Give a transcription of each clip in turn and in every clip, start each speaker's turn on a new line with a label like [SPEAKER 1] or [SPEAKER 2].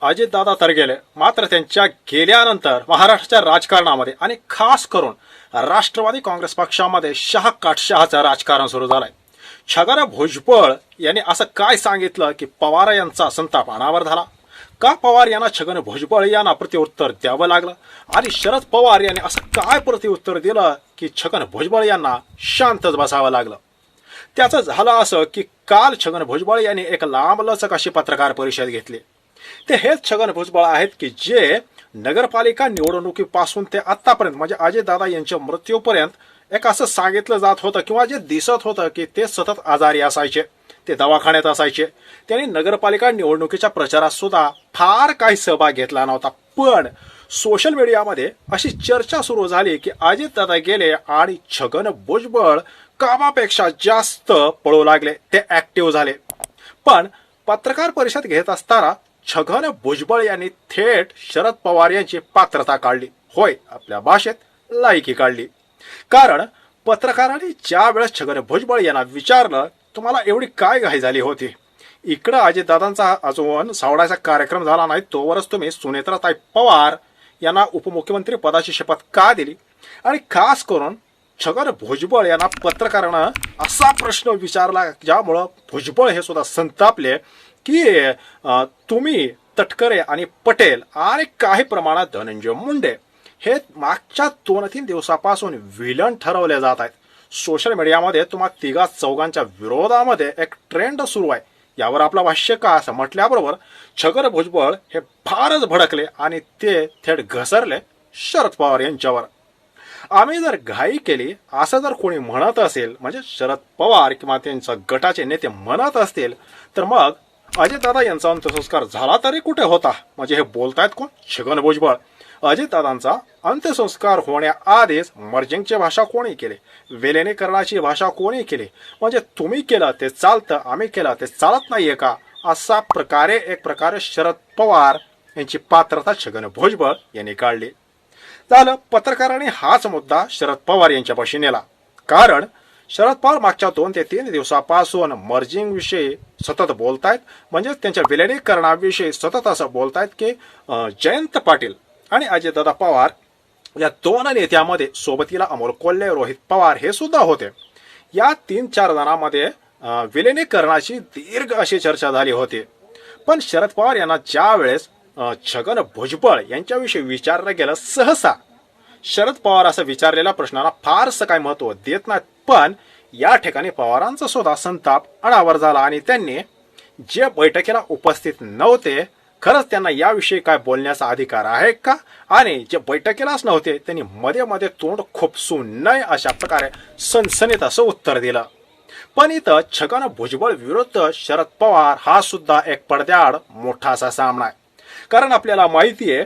[SPEAKER 1] अजितदादा तर गेले, मात्र त्यांच्या गेल्यानंतर महाराष्ट्राच्या राजकारणामध्ये आणि खास करून राष्ट्रवादी काँग्रेस पक्षामध्ये शहाकाटशहाचं राजकारण सुरू झालंय. छगन भुजबळ यांनी असं काय सांगितलं की पवार यांचा संताप अनावर झाला? का पवार यांना छगन भुजबळ यांना प्रत्युत्तर द्यावं लागलं? आणि शरद पवार यांनी असं काय प्रत्युत्तर दिलं की छगन भुजबळ यांना शांतच बसावं लागलं? त्याचं झालं असं की काल छगन भुजबळ यांनी एक लांबलचक अशी पत्रकार परिषद घेतली. ते हेच छगन भुजबळ आहेत की जे नगरपालिका निवडणुकीपासून ते आतापर्यंत म्हणजे अजितदादा यांच्या मृत्यूपर्यंत एक असं सांगितलं जात होतं किंवा जे दिसत होतं की ते सतत आजारी असायचे, ते दवाखान्यात असायचे. त्यांनी नगरपालिका निवडणुकीच्या प्रचारात सुद्धा फार काही सहभाग घेतला नव्हता. पण सोशल मीडियामध्ये अशी चर्चा सुरू झाली की अजितदादा गेले आणि छगन भुजबळ कामापेक्षा जास्त पळू लागले, ते ऍक्टिव्ह झाले. पण पत्रकार परिषद घेत असताना छगन भुजबळ यांनी थेट शरद पवार यांची पात्रता काढली. होय, आपल्या भाषेत लायकी काढली. कारण पत्रकारांनी ज्या वेळेस छगन भुजबळ यांना विचारलं, तुम्हाला एवढी काय घाई झाली होती? इकडं अजितदादांचा अजून सावडाचा कार्यक्रम झाला नाही तोवरच तुम्ही सुनेत्राताई पवार यांना उपमुख्यमंत्री पदाची शपथ का दिली? आणि खास करून छगन भुजबळ यांना पत्रकारानं असा प्रश्न विचारला ज्यामुळं भुजबळ हे सुद्धा संतापले की तुम्ही तटकरे आणि पटेल आणि काही प्रमाणात धनंजय मुंडे हे मागच्या 2-3 दिवसापासून विलन ठरवले जात आहेत. सोशल मीडियामध्ये तुम्हा तिघा चौघांच्या विरोधामध्ये एक ट्रेंड सुरू आहे. यावर आपला भाष्य का असं म्हटल्याबरोबर छगन भुजबळ हे फारच भडकले आणि ते थेट घसरले शरद पवार यांच्यावर. आम्ही जर घाई केली असं जर कोणी म्हणत असेल, म्हणजे शरद पवार किंवा त्यांच्या गटाचे नेते म्हणत असतील, तर मग अजितदादा यांचा अंत्यसंस्कार झाला तरी कुठे होता? म्हणजे हे बोलतायत कोण? छगन भुजबळ. अजितदादांचा अंत्यसंस्कार होण्याआधीच मर्जिंगची भाषा कोणी केली, विलिनीकरणाची भाषा कोणी केली? म्हणजे तुम्ही केलं ते चालतं, आम्ही केलं ते चालत नाहीये का? असा एक प्रकारे शरद पवार यांची पात्रता छगन भुजबळ यांनी काढली. झालं, पत्रकारांनी हाच मुद्दा शरद पवार यांच्यापाशी नेला. कारण शरद पवार मागच्या 2 ते 3 दिवसापासून मर्जिंग विषयी सतत बोलतायत, म्हणजे त्यांच्या विलिनीकरणाविषयी सतत असं बोलतायत की जयंत पाटील आणि अजितदादा पवार या 2 नेत्यामध्ये सोबतीला अमोल कोल्हे, रोहित पवार हे सुद्धा होते. या 3-4 जणांमध्ये विलिनीकरणाची दीर्घ अशी चर्चा झाली होती. पण शरद पवार यांना ज्या वेळेस छगन भुजबळ यांच्याविषयी विचारलं गेलं, सहसा शरद पवार असं विचारलेल्या प्रश्नाला फारसं काय महत्व देत नाहीत. पण या ठिकाणी पवारांचा सुद्धा संताप अनावर झाला आणि त्यांनी जे बैठकीला उपस्थित नव्हते, खरंच त्यांना याविषयी काय बोलण्याचा अधिकार आहे का? आणि जे बैठकीलाच नव्हते त्यांनी मध्ये मध्ये तोंड खुपसू नये अशा प्रकारे सनसनीत असं उत्तर दिलं. पण इथं छगन भुजबळ विरुद्ध शरद पवार हा सुद्धा एक पडद्याआड मोठा असा सामना आहे. कारण आपल्याला माहिती आहे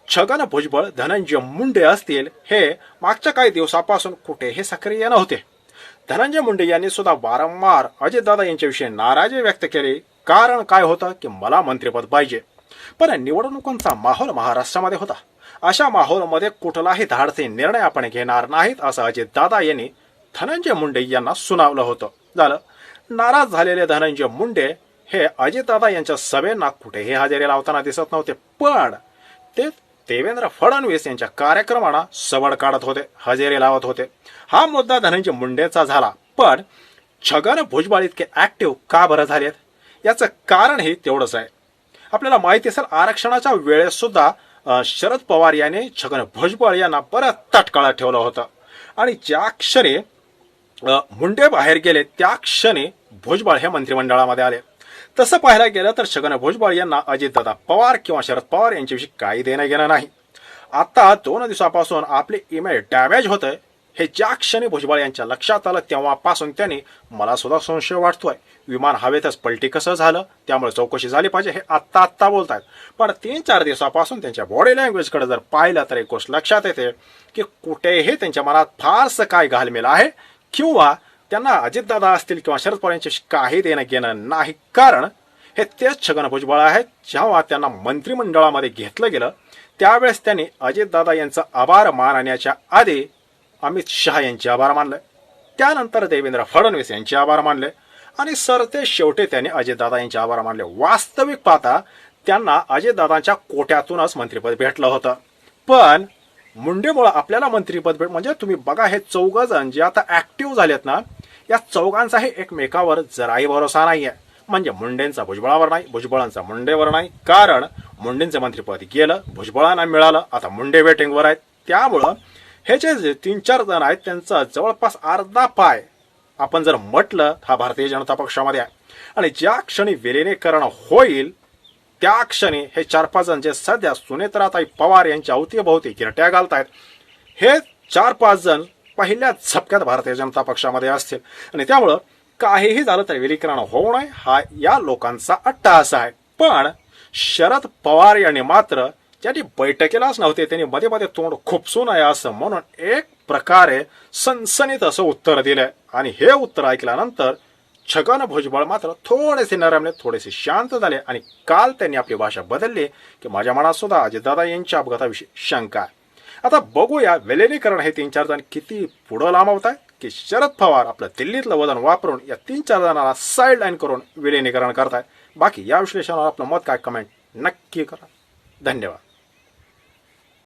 [SPEAKER 1] छगन भुजबळ, धनंजय मुंडे असतील, हे मागच्या काही दिवसापासून कुठेही सक्रिय नव्हते. धनंजय मुंडे यांनी सुद्धा वारंवार अजितदादा यांच्याविषयी नाराजी व्यक्त केली. कारण काय होतं की मला मंत्रिपद पाहिजे. पण निवडणुकांचा माहोल महाराष्ट्रामध्ये होता. अशा माहोलमध्ये कुठलाही धाडसी निर्णय आपण घेणार नाहीत असं अजितदादा यांनी धनंजय मुंडे यांना सुनावलं होतं. झालं, नाराज झालेले धनंजय मुंडे हे अजितदादा यांच्या सभेंना कुठेही हजेरी लावताना दिसत नव्हते. पण ते देवेंद्र फडणवीस यांच्या कार्यक्रमांना सवड काढत होते, हजेरी लावत होते. हा मुद्दा धनंजय मुंडेचा झाला. पण छगन भुजबळ इतके ऍक्टिव्ह का बरं झालेत? याचं कारणही तेवढंच आहे. आपल्याला माहिती असेल आरक्षणाच्या वेळेस सुद्धा शरद पवार यांनी छगन भुजबळ यांना बरंच तटकाळात ठेवलं होतं. आणि ज्या क्षणी मुंडे बाहेर गेले त्या क्षणी भुजबळ हे मंत्रिमंडळामध्ये आले. तसं पाहायला गेलं तर छगन भुजबळ यांना अजितदादा पवार किंवा शरद पवार यांच्याविषयी काही देणं घेणं नाही. आता 2 दिवसापासून आपले इमेज डॅमेज होतंय हे ज्या क्षणी भुजबळ यांच्या लक्षात आलं तेव्हापासून त्यांनी, मला सुद्धा संशय वाटतोय, विमान हवेतच पलटी कसं झालं त्यामुळे चौकशी झाली पाहिजे हे आत्ता बोलतायत. पण 3-4 दिवसापासून त्यांच्या बॉडी लँग्वेजकडे जर पाहिलं तर एक गोष्ट लक्षात येते की कुठेही त्यांच्या मनात फारसं काय घालमेल आहे किंवा त्यांना अजितदादा असतील किंवा शरद पवार यांच्याशी काही देणं घेणं नाही. कारण हे तेच छगन भुजबळ आहेत. जेव्हा त्यांना मंत्रिमंडळामध्ये घेतलं गेलं त्यावेळेस त्यांनी अजितदादा यांचा आभार मानण्याच्या आधी अमित शहा यांचे आभार मानले, त्यानंतर देवेंद्र फडणवीस यांचे आभार मानले आणि सरते शेवटी त्यांनी अजितदादा यांचे आभार मानले. वास्तविक पाहता त्यांना अजितदादांच्या कोट्यातूनच मंत्रिपद भेटलं होतं. पण मुंडेमुळे आपल्याला मंत्रिपद म्हणजे तुम्ही बघा, हे 4 जण जे आता ऍक्टिव्ह झालेत ना, या चौघांचाही एकमेकावर जराही भरोसा नाहीये. म्हणजे मुंडेंचा भुजबळावर नाही, भुजबळांचा मुंडेवर नाही. कारण मुंडेंचं मंत्रिपद गेलं, भुजबळांना मिळालं, आता मुंडे वेटिंगवर आहेत. त्यामुळं हे जे 3-4 जण आहेत त्यांचा जवळपास अर्धा पाय आपण जर म्हटलं हा भारतीय जनता पक्षामध्ये आहे. आणि ज्या क्षणी विलिनीकरण होईल त्या क्षणी हे 4-5 जण जे सध्या सुनेत्राताई पवार यांच्या अवतीभोवती गिरट्या घालतायत, हे 4-5 जण पहिल्या झपक्यात भारतीय जनता पक्षामध्ये असतील. आणि त्यामुळं काहीही झालं तर विलीकरण होऊ नये हा या लोकांचा अट्टहास आहे. पण शरद पवार यांनी मात्र ज्यांनी बैठकीलाच नव्हते त्यांनी मध्ये मध्ये तोंड खुपसू नये असं म्हणून एक प्रकारे सनसनीत असं उत्तर दिलंय. आणि हे उत्तर ऐकल्यानंतर छगन भुजबळ मात्र थोडेसे नरमले, थोडेसे शांत झाले. आणि काल त्यांनी आपली भाषा बदलली की माझ्या मनात सुद्धा अजितदादा यांच्या अपघाताविषयी शंका आहे. आता बघूया विलिनीकरण हे 3-4 जण किती पुढं लांबवत आहेत की शरद पवार आपलं दिल्लीतलं वजन वापरून या 3-4 जणांना साईड लाईन करून विलिनीकरण करतायत. बाकी या विश्लेषणावर आपलं मत काय, कमेंट नक्की करा. धन्यवाद.